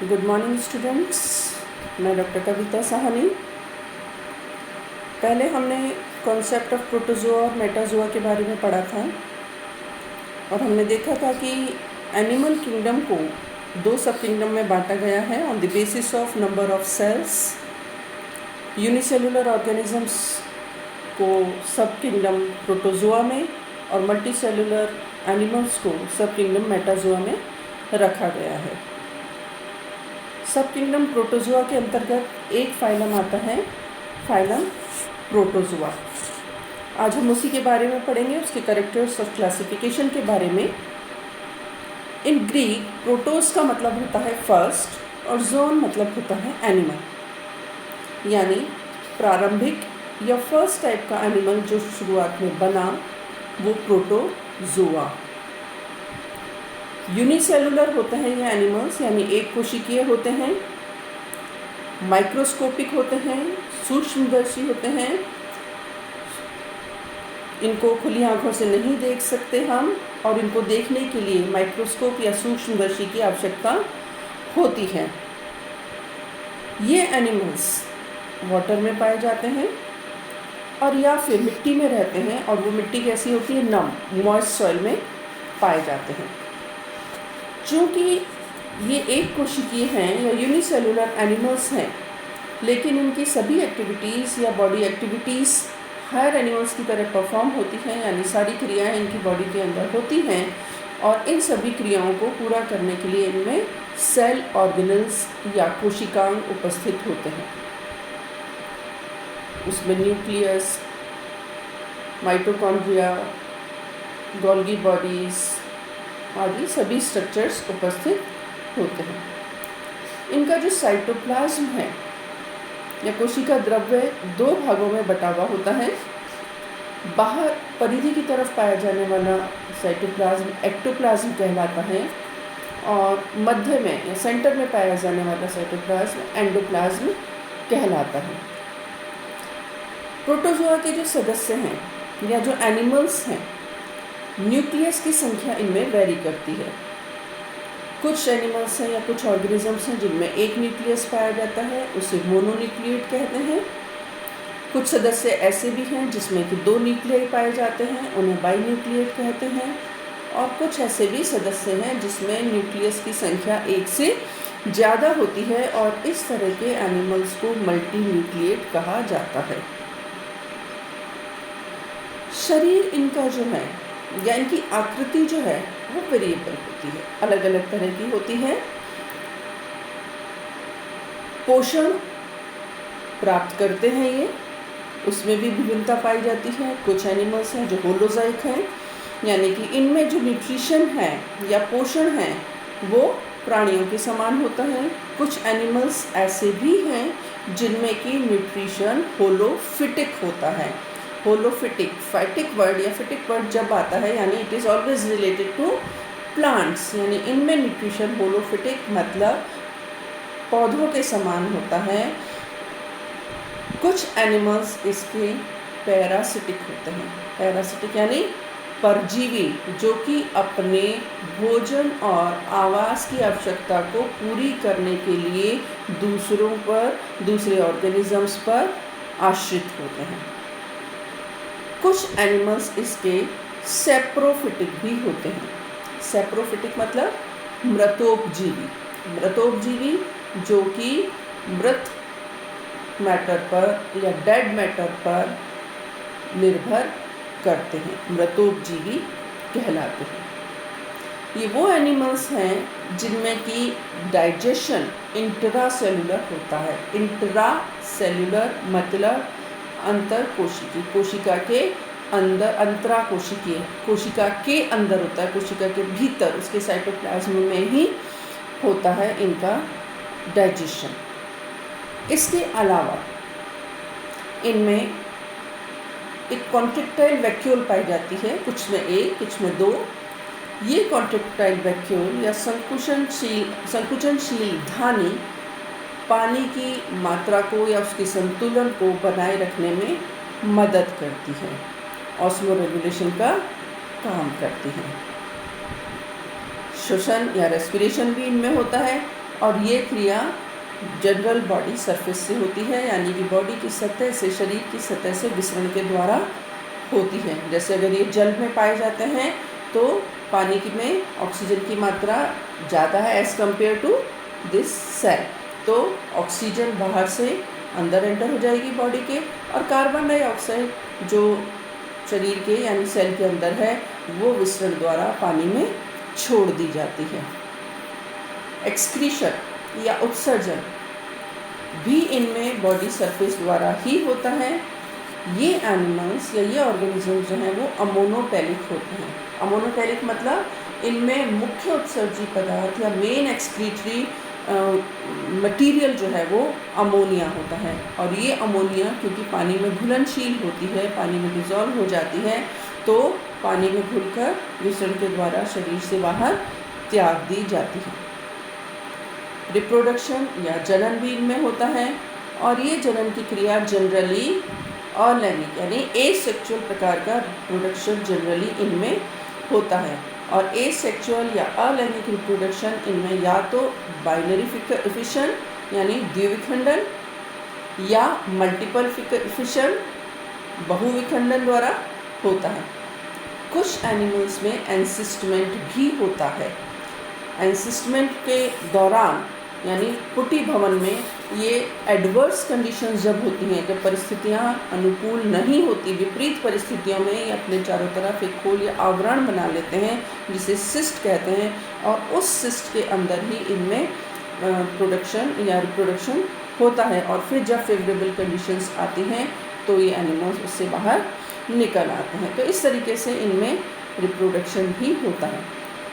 Good morning students, मैं doctor कविता साहनी। पहले हमने कॉन्सेप्ट ऑफ प्रोटोजोआ और मेटाजोआ के बारे में पढ़ा था और हमने देखा था कि एनिमल किंगडम को दो सब किंगडम में बांटा गया है on the basis of number of cells. Unicellular organisms को सब किंगडम प्रोटोजोआ में और मल्टीसेलुलर एनिमल्स को सब किंगडम मेटाजोआ में रखा गया है। सब किंगडम प्रोटोजोआ के अंतर्गत एक फाइलम आता है, फाइलम प्रोटोजोआ। आज हम उसी के बारे में पढ़ेंगे, उसके कैरेक्टर्स ऑफ क्लासिफिकेशन के बारे में। इन ग्रीक प्रोटोस का मतलब होता है फर्स्ट और जोन मतलब होता है एनिमल, यानी प्रारंभिक या फर्स्ट टाइप का एनिमल जो शुरुआत में बना वो प्रोटोजोआ। यूनिसेलुलर होते हैं ये एनिमल्स, यानी एक कोशिकीय होते हैं, माइक्रोस्कोपिक होते हैं, सूक्ष्मदर्शी होते हैं। इनको खुली आंखों से नहीं देख सकते हम और इनको देखने के लिए माइक्रोस्कोप या सूक्ष्मदर्शी की आवश्यकता होती है। ये एनिमल्स वाटर में पाए जाते हैं और या फिर मिट्टी में रहते हैं, और वो मिट्टी कैसी होती है, नम मॉइस्ट सॉइल में पाए जाते हैं। चूँकि ये एक कोशिकीय हैं या यूनिसेलुलर एनिमल्स हैं, लेकिन इनकी सभी एक्टिविटीज़ या बॉडी एक्टिविटीज़ हायर एनिमल्स की तरह परफॉर्म होती हैं, यानी सारी क्रियाएं इनकी बॉडी के अंदर होती हैं और इन सभी क्रियाओं को पूरा करने के लिए इनमें सेल ऑर्गेनल्स या कोशिकांग उपस्थित होते हैं। उसमें न्यूक्लियस, माइटोकॉन्ड्रिया, गोल्गी बॉडीज़ आदि सभी स्ट्रक्चर्स उपस्थित होते हैं। इनका जो साइटोप्लाज्म है या कोशिका द्रव्य दो भागों में बटा हुआ होता है। बाहर परिधि की तरफ पाया जाने वाला साइटोप्लाज्म एक्टोप्लाज्म कहलाता है और मध्य में या सेंटर में पाया जाने वाला साइटोप्लाज्म एंडोप्लाज्म कहलाता है। प्रोटोजोआ के जो सदस्य हैं या जो एनिमल्स हैं, न्यूक्लियस की संख्या इनमें वेरी करती है। कुछ एनिमल्स हैं या कुछ ऑर्गेनिजम्स हैं जिनमें एक न्यूक्लियस पाया जाता है, उसे मोनोन्यूक्लिएट कहते हैं। कुछ सदस्य ऐसे भी हैं जिसमें कि दो न्यूक्लियाई पाए जाते हैं, उन्हें बाइन्यूक्लिएट कहते हैं। और कुछ ऐसे भी सदस्य हैं जिसमें न्यूक्लियस की संख्या एक से ज़्यादा होती है और इस तरह के एनिमल्स को मल्टीन्यूक्लिएट कहा जाता है। शरीर इनका जो है या इनकी आकृति जो है वो वेरिएबल होती है, अलग अलग तरह की होती है। पोषण प्राप्त करते हैं ये, उसमें भी विभिन्नता पाई जाती है। कुछ एनिमल्स हैं जो होलोजाइक हैं, यानी कि इनमें जो न्यूट्रिशन है या पोषण है वो प्राणियों के समान होता है। कुछ एनिमल्स ऐसे भी हैं जिनमें कि न्यूट्रिशन होलोफिटिक होता है। होलोफिटिक, फाइटिक वर्ड या फिटिक वर्ड जब आता है यानी it is always related to plants, यानी इनमें न्यूट्रिशन होलोफिटिक मतलब पौधों के समान होता है। कुछ एनिमल्स इसके पैरासिटिक होते हैं। पैरासिटिक यानी परजीवी, जो कि अपने भोजन और आवास की आवश्यकता को पूरी करने के लिए दूसरों पर, दूसरे ऑर्गेनिजम्स पर आश्रित होते हैं। कुछ एनिमल्स इसके सेप्रोफिटिक भी होते हैं। सेप्रोफिटिक मतलब मृतोपजीवी। मृतोपजीवी जो कि मृत मैटर पर या डेड मैटर पर निर्भर करते हैं, मृतोपजीवी कहलाते हैं। ये वो एनिमल्स हैं जिनमें कि डाइजेशन इंट्रासेलुलर होता है। इंट्रासेलुलर मतलब अंतर कोशिकी, कोशिका के अंदर, अंतरा कोशिकीय, कोशिका के अंदर होता है, कोशिका के भीतर उसके साइटोप्लाज्म में ही होता है इनका डाइजेशन। इसके अलावा इनमें एक कॉन्ट्रैक्टाइल वैक्यूल पाई जाती है, कुछ में एक, कुछ में दो। ये कॉन्ट्रैक्टाइल वैक्यूल या संकुचनशील धानी पानी की मात्रा को या उसके संतुलन को बनाए रखने में मदद करती है, ऑस्मो रेगुलेशन का काम करती है। श्वसन या रेस्पिरेशन भी इनमें होता है और ये क्रिया जनरल बॉडी सरफेस से होती है, यानी कि बॉडी की सतह से, शरीर की सतह से विसरण के द्वारा होती है। जैसे अगर ये जल में पाए जाते हैं तो पानी में ऑक्सीजन की मात्रा ज़्यादा है as compare to this cell, तो ऑक्सीजन बाहर से अंदर एंटर हो जाएगी बॉडी के, और कार्बन डाइऑक्साइड जो शरीर के यानी सेल के अंदर है वो विसरण द्वारा पानी में छोड़ दी जाती है। एक्सक्रीशन या उत्सर्जन भी इनमें बॉडी सरफेस द्वारा ही होता है। ये एनिमल्स या ये ऑर्गेनिज्म जो हैं वो अमोनोटेलिक होते हैं। अमोनोटेलिक मतलब इनमें मुख्य उत्सर्जी पदार्थ या मेन एक्सक्रीटरी मटेरियल जो है वो अमोनिया होता है, और ये अमोनिया क्योंकि पानी में घुलनशील होती है, पानी में डिज़ोल्व हो जाती है, तो पानी में घुलकर विसरण के द्वारा शरीर से बाहर त्याग दी जाती है। रिप्रोडक्शन या जनन भी इनमें होता है, और ये जनन की क्रिया जनरली अलैंगिक यानी एसेक्सुअल प्रकार का रिप्रोडक्शन जनरली इनमें होता है, और एसेक्सुअल या अलैंगिक रिप्रोडक्शन इनमें या तो बाइनरी फिशन यानी द्विविखंडन या मल्टीपल फिशन बहुविखंडन द्वारा होता है। कुछ एनिमल्स में एंसिस्टमेंट भी होता है। एंसिस्टमेंट के दौरान यानी पुटी भवन में ये एडवर्स कंडीशंस जब होती हैं, जब परिस्थितियाँ अनुकूल नहीं होती, विपरीत परिस्थितियों में ये अपने चारों तरफ एक खोल या आवरण बना लेते हैं जिसे सिस्ट कहते हैं, और उस सिस्ट के अंदर ही इनमें प्रोडक्शन या रिप्रोडक्शन होता है, और फिर जब फेवरेबल कंडीशंस आती हैं तो ये एनिमल्स उससे बाहर निकल आते हैं। तो इस तरीके से इनमें रिप्रोडक्शन भी होता है।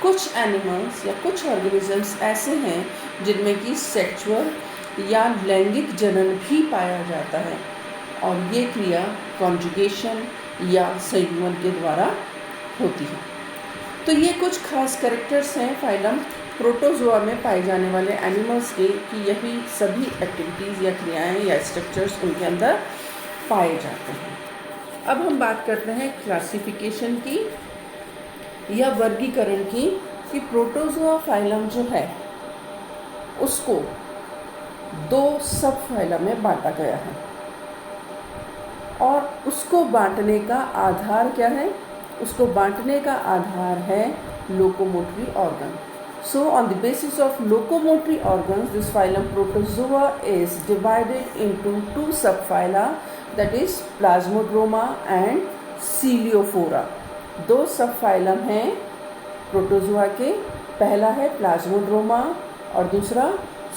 कुछ एनिमल्स या कुछ ऑर्गेनिजम्स ऐसे हैं जिनमें कि सेक्सुअल या लैंगिक जनन भी पाया जाता है, और ये क्रिया कॉन्जुगेशन या संयुग्मन के द्वारा होती है। तो ये कुछ खास कैरेक्टर्स हैं फाइलम प्रोटोजोआ में पाए जाने वाले एनिमल्स के, कि यही सभी एक्टिविटीज़ या क्रियाएं या स्ट्रक्चर्स उनके अंदर पाए जाते हैं। अब हम बात करते हैं क्लासिफिकेशन की या वर्गीकरण की, कि प्रोटोजोआ फाइलम जो है उसको 2 सब फाइलम में बांटा गया है, और उसको बांटने का आधार क्या है? उसको बांटने का आधार है locomotory organ. So on the basis of locomotory organs this phylum protozoa is divided into 2 sub phyla, that is plasmodroma and ciliophora. 2 sub phylum हैं प्रोटोजोआ के, पहला है प्लाज्मोड्रोमा और दूसरा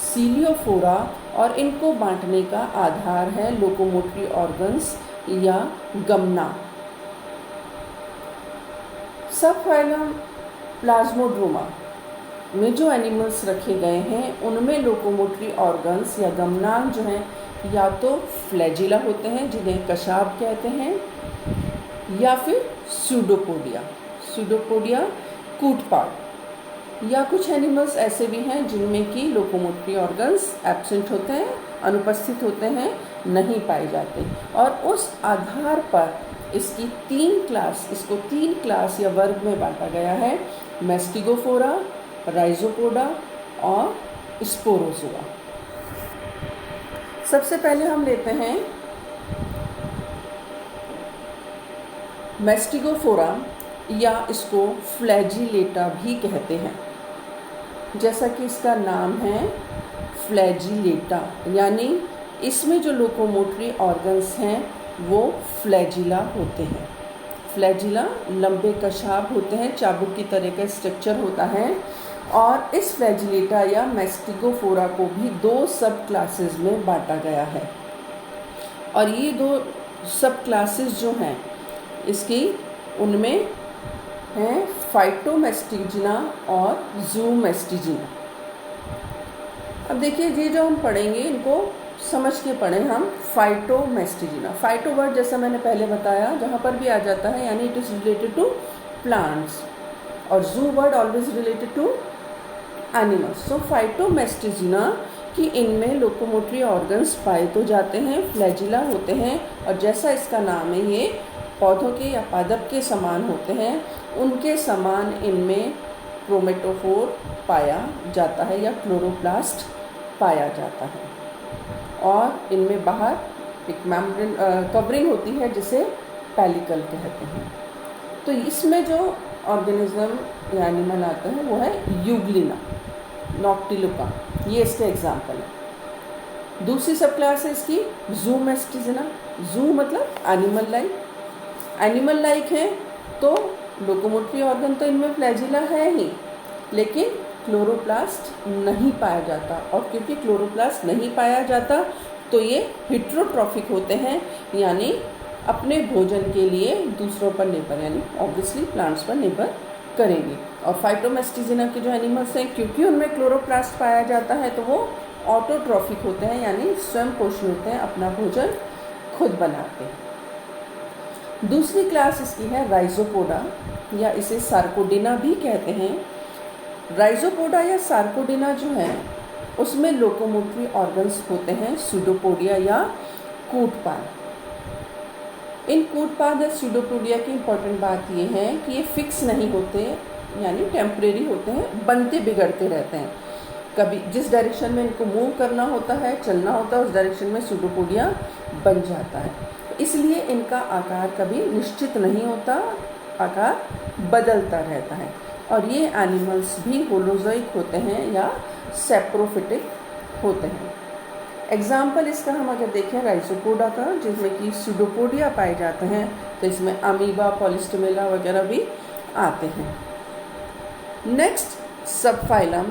सीलियोफोरा, और इनको बांटने का आधार है लोकोमोटरी ऑर्गन्स या गमना। सब फाइलम प्लाज्मोड्रोमा में जो एनिमल्स रखे गए हैं उनमें लोकोमोटरी ऑर्गन्स या गमनांग जो हैं या तो फ्लैजिला होते हैं जिन्हें कशाब कहते हैं, या फिर सूडोपोडिया कूटपाद, या कुछ एनिमल्स ऐसे भी हैं जिनमें कि लोकोमोटरी ऑर्गन्स एब्सेंट होते हैं, अनुपस्थित होते हैं, नहीं पाए जाते, और उस आधार पर इसको 3 क्लास या वर्ग में बांटा गया है, मैस्टिगोफोरा, राइजोपोडा और स्पोरोजोआ। सबसे पहले हम लेते हैं मैस्टिगोफोरा, या इसको फ्लैजिलेटा भी कहते हैं। जैसा कि इसका नाम है फ्लैजिलेटा, यानी इसमें जो लोकोमोटरी ऑर्गन्स हैं वो फ्लैजिला होते हैं। फ्लैजिला लंबे कशाब होते हैं, चाबुक की तरह का स्ट्रक्चर होता है, और इस फ्लैजिलेटा या मैस्टिगोफोरा को भी 2 सब क्लासेस में बांटा गया है, और ये 2 सब क्लासेस जो हैं इसकी उनमें हैं फाइटोमेस्टिजिना और जूमेस्टिजिना। अब देखिए ये जो हम पढ़ेंगे इनको समझ के पढ़ें हम। फाइटोमेस्टिजिना, फाइटो वर्ड जैसा मैंने पहले बताया जहाँ पर भी आ जाता है यानी it is related to plants, और zoo word always related to animals. So phytomastigina कि इनमें लोकोमोटरी ऑर्गन्स पाए तो जाते हैं, फ्लैजिला होते हैं, और जैसा इसका नाम है ये पौधों के या पादप के समान होते हैं, उनके समान इनमें क्रोमेटोफोर पाया जाता है या क्लोरोप्लास्ट पाया जाता है। और इनमें बाहर एक मेम्ब्रेन कवरिंग होती है जिसे पेलिकल कहते हैं। तो इसमें जो ऑर्गेनिज्म या एनिमल आता है वो है यूग्लिना, नॉक्टिलुका, ये इसके एग्जाम्पल है। दूसरी सब क्लास है इसकी ज़ूमेस्टिजना। ज़ू मतलब एनिमल लाइक, एनिमल लाइक है तो लोकोमोटरी ऑर्गन तो इनमें फ्लैजिला है ही, लेकिन क्लोरोप्लास्ट नहीं पाया जाता। और क्योंकि क्लोरोप्लास्ट नहीं पाया जाता तो ये हेटेरोट्रॉफिक होते हैं, यानी अपने भोजन के लिए दूसरों पर निर्भर, यानी ऑब्वियसली प्लांट्स पर निर्भर करेंगे। और फाइटोमेस्टिजिना के जो एनिमल्स हैं, क्योंकि उनमें क्लोरोप्लास्ट पाया जाता है तो वो ऑटोट्रॉफिक होते हैं, यानी स्वयं पोषी होते हैं, अपना भोजन खुद बनाते हैं। दूसरी क्लास इसकी है राइजोपोडा, या इसे सार्कोडिना भी कहते हैं। राइजोपोडा या सार्कोडिना जो है उसमें लोकोमोटरी ऑर्गन्स होते हैं सूडोपोडिया या कूटपाद। इन कूटपाद या सूडोपोडिया की इम्पोर्टेंट बात ये है कि ये फिक्स नहीं होते, यानी टेम्परेरी होते हैं, बनते बिगड़ते रहते हैं। कभी जिस डायरेक्शन में इनको मूव करना होता है, चलना होता है, उस डायरेक्शन में सूडोपोडिया बन जाता है। इसलिए इनका आकार कभी निश्चित नहीं होता, आकार बदलता रहता है। और ये एनिमल्स भी होलोजोइक होते हैं या सेप्रोफिटिक होते हैं। एग्जाम्पल इसका हम अगर देखें राइजोपोडा का, जिसमें कि सूडोपोडिया पाए जाते हैं, तो इसमें अमीबा, पॉलिस्टोमेला वगैरह भी आते हैं। नेक्स्ट सबफाइलम,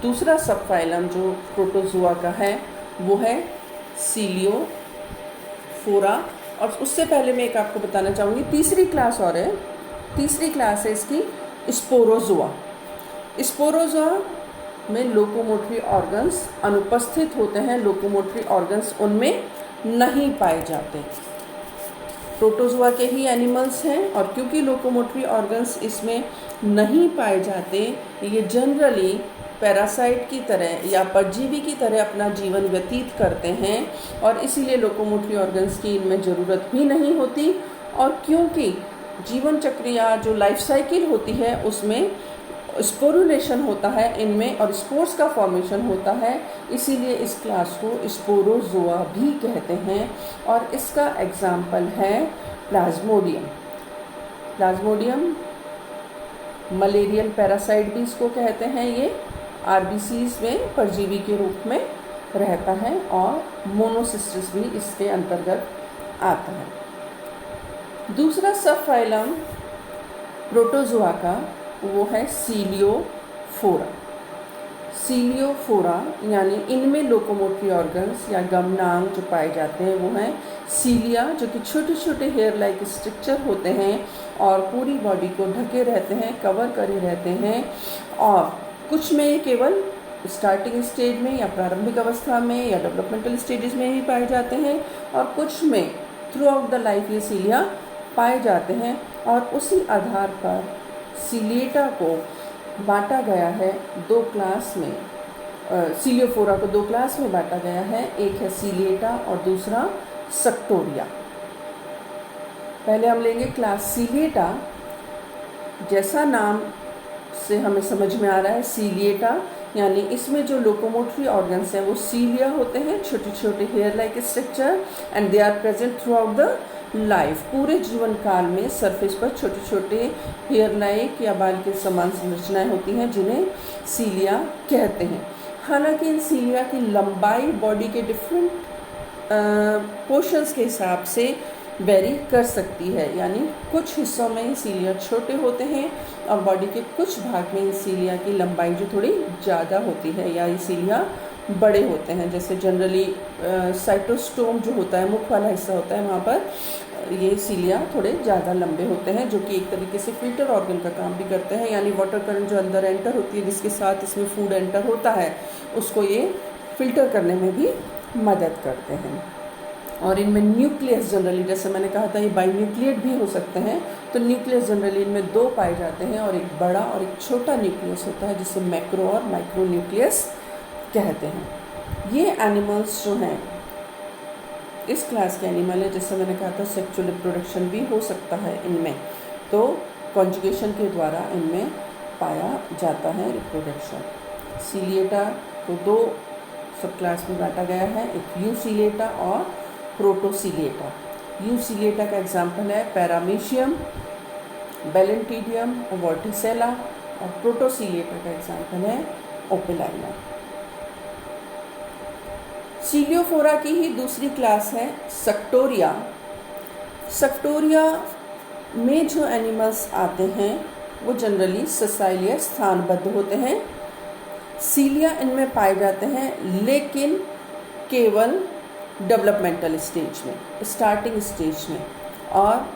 दूसरा सबफाइलम जो प्रोटोजोआ का है वो है सीलियोफोरा। और उससे पहले मैं एक आपको बताना चाहूँगी, तीसरी क्लास और है, तीसरी क्लास है इसकी स्पोरोजोआ। स्पोरोजोआ में लोकोमोटरी ऑर्गन्स अनुपस्थित होते हैं, लोकोमोटरी ऑर्गन्स उनमें नहीं पाए जाते। प्रोटोजोआ के ही एनिमल्स हैं, और क्योंकि लोकोमोटरी ऑर्गन्स इसमें नहीं पाए जाते, ये जनरली पैरासाइट की तरह या परजीवी की तरह अपना जीवन व्यतीत करते हैं, और इसीलिए लोकोमोटरी ऑर्गन्स की इनमें ज़रूरत भी नहीं होती। और क्योंकि जीवन चक्र या जो लाइफ साइकिल होती है उसमें स्पोरुलेशन होता है इनमें, और स्पोर्स का फॉर्मेशन होता है, इसीलिए इस क्लास को स्पोरोजोआ भी कहते हैं। और इसका एग्जाम्पल है प्लाज्मोडियम। प्लाज्मोडियम मलेरियल पैरासाइट भी इसको कहते हैं। ये आरबीसीज में परजीवी के रूप में रहता है, और मोनोसिस्टिस भी इसके अंतर्गत आता है। दूसरा सब फाइलम प्रोटोजोआ का वो है सीलियोफोरा। सीलियोफोरा यानी इनमें लोकोमोटरी ऑर्गन्स या गमनांग जो पाए जाते हैं वो हैं सीलिया, जो कि छोटे छोटे हेयर लाइक स्ट्रक्चर होते हैं और पूरी बॉडी को ढके रहते हैं, कवर करे रहते हैं। और कुछ में ये केवल स्टार्टिंग स्टेज में या प्रारंभिक अवस्था में या डेवलपमेंटल स्टेजेस में ही पाए जाते हैं, और कुछ में थ्रू आउट द लाइफ ये सीलिया पाए जाते हैं। और उसी आधार पर सीलिएटा को बांटा गया है दो क्लास में, सीलियोफोरा को दो क्लास में बांटा गया है, एक है सीलिएटा और दूसरा सक्टोरिया। पहले हम लेंगे क्लास सीलिएटा। जैसा नाम से हमें समझ में आ रहा है, सीलिएटा यानी इसमें जो लोकोमोटरी ऑर्गन्स हैं वो सीलिया होते हैं, छोटे छोटे hair like structure, and they are present throughout the life. पूरे जीवन काल में सरफेस पर छोटे छोटे हेयर लाइक या बाल के समान संरचनाएं होती हैं जिन्हें सीलिया कहते हैं। हालांकि इन सीलिया की लंबाई बॉडी के डिफरेंट पोर्शंस के हिसाब से वेरी कर सकती है, यानी कुछ हिस्सों में सीलिया छोटे होते हैं और बॉडी के कुछ भाग में सीलिया की लंबाई जो थोड़ी ज़्यादा होती है, या ये सीलिया बड़े होते हैं। जैसे जनरली साइटोस्टोम जो होता है, मुख वाला हिस्सा होता है, वहाँ पर ये सीलिया थोड़े ज़्यादा लंबे होते हैं, जो कि एक तरीके से फिल्टर ऑर्गन का काम भी करते हैं। यानी वाटर करंट जो अंदर एंटर होती है, जिसके साथ इसमें फूड एंटर होता है, उसको ये फिल्टर करने में भी मदद करते हैं। और इनमें न्यूक्लियस जनरली, जैसे मैंने कहा था, ये बाइन्यूक्लिएट भी हो सकते हैं, तो न्यूक्लियस जनरली इनमें दो पाए जाते हैं, और एक बड़ा और एक छोटा न्यूक्लियस होता है जिसे मैक्रो और माइक्रो न्यूक्लियस कहते हैं। ये एनिमल्स जो हैं इस क्लास के एनिमल है, जैसे मैंने कहा था सेक्सुअल रिप्रोडक्शन भी हो सकता है इनमें, तो कॉन्जुगेशन के द्वारा इनमें पाया जाता है रिप्रोडक्शन। सीलिएटा को 2 सब क्लास में बांटा गया है, एक यूसीलिएटा और प्रोटोसीलिएटा। यूसीलिएटा का एग्जाम्पल है पैरामीशियम, बेलेंटिडियम और वर्टिसेला, और प्रोटोसीलिएटा का एग्जाम्पल है ओपेलाइना। सीलियोफोरा की ही दूसरी क्लास है सक्टोरिया। सक्टोरिया में जो एनिमल्स आते हैं वो जनरली ससाइल या स्थानबद्ध होते हैं। सीलिया इनमें पाए जाते हैं, लेकिन केवल डेवलपमेंटल स्टेज में, स्टार्टिंग स्टेज में, और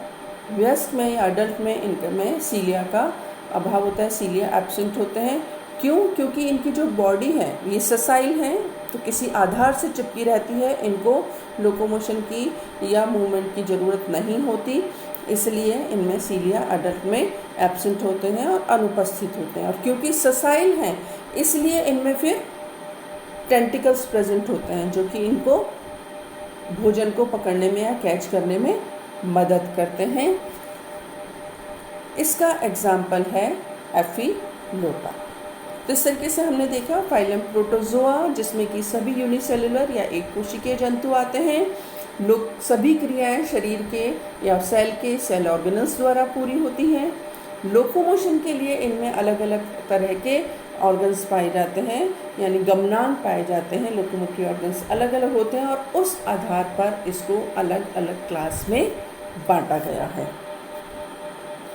वयस्क में या अडल्ट में इनके में सीलिया का अभाव होता है, सीलिया एब्सेंट होते हैं। क्यों? क्योंकि इनकी जो बॉडी है ये ससाइल है, तो किसी आधार से चिपकी रहती है, इनको लोकोमोशन की या मूवमेंट की ज़रूरत नहीं होती, इसलिए इनमें सीलिया अडल्ट में एब्सेंट होते हैं और अनुपस्थित होते हैं। और क्योंकि ससाइल हैं इसलिए इनमें फिर टेंटिकल्स प्रेजेंट होते हैं जो कि इनको भोजन को पकड़ने में या कैच करने में मदद करते हैं। इसका एग्जाम्पल है एफिलोटा। तो इस तरीके से हमने देखा फाइलम प्रोटोजोआ, जिसमें कि सभी यूनिसेलुलर या एक कोशिकीय जंतु आते हैं। लोग सभी क्रियाएं शरीर के या सेल के सेल ऑर्गेनल्स द्वारा पूरी होती हैं। लोकोमोशन के लिए इनमें अलग अलग तरह के ऑर्गन्स पाए जाते हैं, यानी गमनांग पाए जाते हैं। लोकोमोटिव ऑर्गन्स अलग अलग होते हैं और उस आधार पर इसको अलग अलग क्लास में बांटा गया है।